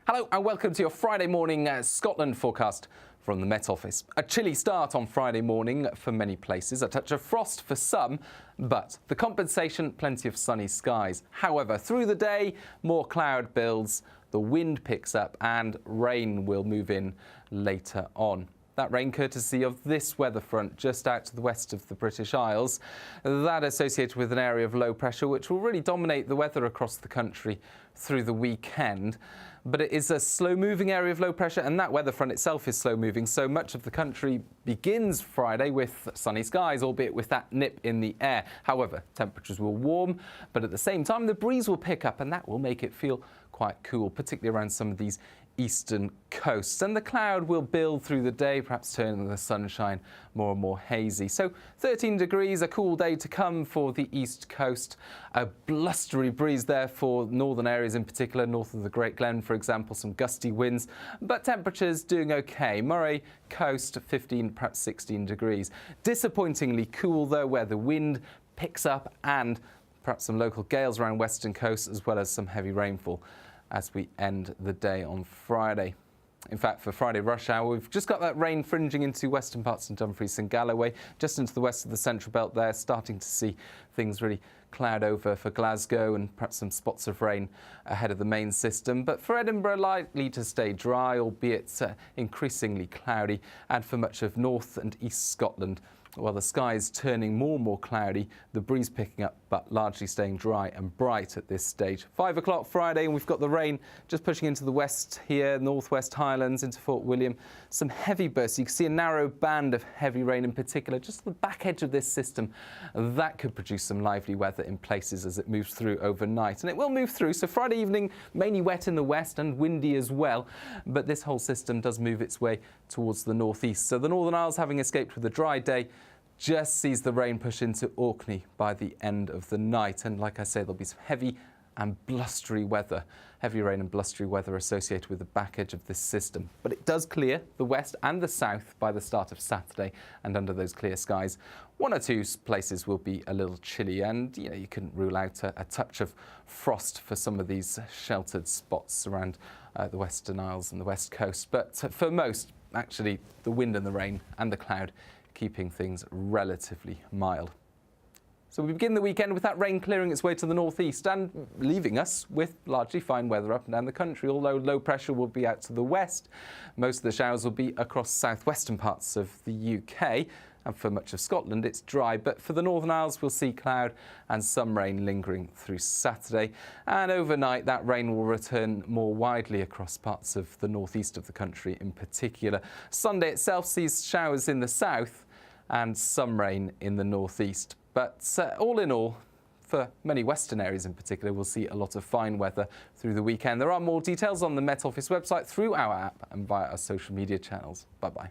Hello and welcome to your Friday morning Scotland forecast from the Met Office. A chilly start on Friday morning for many places, a touch of frost for some, but the compensation, plenty of sunny skies. However, through the day, more cloud builds, the wind picks up and rain will move in later on. That rain courtesy of this weather front just out to the west of the British Isles. That associated with an area of low pressure which will really dominate the weather across the country through the weekend. But it is a slow-moving area of low pressure, and that weather front itself is slow-moving, so much of the country begins Friday with sunny skies, albeit with that nip in the air. However, temperatures will warm, but at the same time the breeze will pick up, and that will make it feel quite cool, particularly around some of these eastern coasts. And the cloud will build through the day, perhaps turning the sunshine more and more hazy. So 13 degrees, a cool day to come for the east coast. A blustery breeze there for northern areas in particular, north of the Great Glen, for example, some gusty winds, but temperatures doing okay. Moray coast 15, perhaps 16 degrees. Disappointingly cool though, where the wind picks up and perhaps some local gales around western coast, as well as some heavy rainfall as we end the day on Friday. In fact, for Friday rush hour, we've just got that rain fringing into western parts of Dumfries and Galloway, just into the west of the central belt there, starting to see things really cloud over for Glasgow and perhaps some spots of rain ahead of the main system. But for Edinburgh, likely to stay dry, albeit increasingly cloudy, and for much of north and east Scotland, while the sky's turning more and more cloudy, the breeze picking up but largely staying dry and bright at this stage. 5 o'clock Friday and we've got the rain just pushing into the west here, northwest Highlands into Fort William. Some heavy bursts. You can see a narrow band of heavy rain in particular, just the back edge of this system. That could produce some lively weather in places as it moves through overnight. And it will move through, so Friday evening mainly wet in the west and windy as well. But this whole system does move its way towards the northeast. So the Northern Isles, having escaped with a dry day, just sees the rain push into Orkney by the end of the night. And like I say, there'll be some heavy and blustery weather, heavy rain and blustery weather associated with the back edge of this system. But it does clear the west and the south by the start of Saturday, and under those clear skies, one or two places will be a little chilly, and you couldn't rule out a touch of frost for some of these sheltered spots around the Western Isles and the west coast. But for most, actually, the wind and the rain and the cloud keeping things relatively mild. So we begin the weekend with that rain clearing its way to the northeast and leaving us with largely fine weather up and down the country, although low pressure will be out to the west. Most of the showers will be across southwestern parts of the UK, and for much of Scotland it's dry, but for the Northern Isles we'll see cloud and some rain lingering through Saturday, and overnight that rain will return more widely across parts of the northeast of the country in particular. Sunday itself sees showers in the south and some rain in the northeast. But all in all, for many western areas in particular, we'll see a lot of fine weather through the weekend. There are more details on the Met Office website, through our app and via our social media channels. Bye-bye.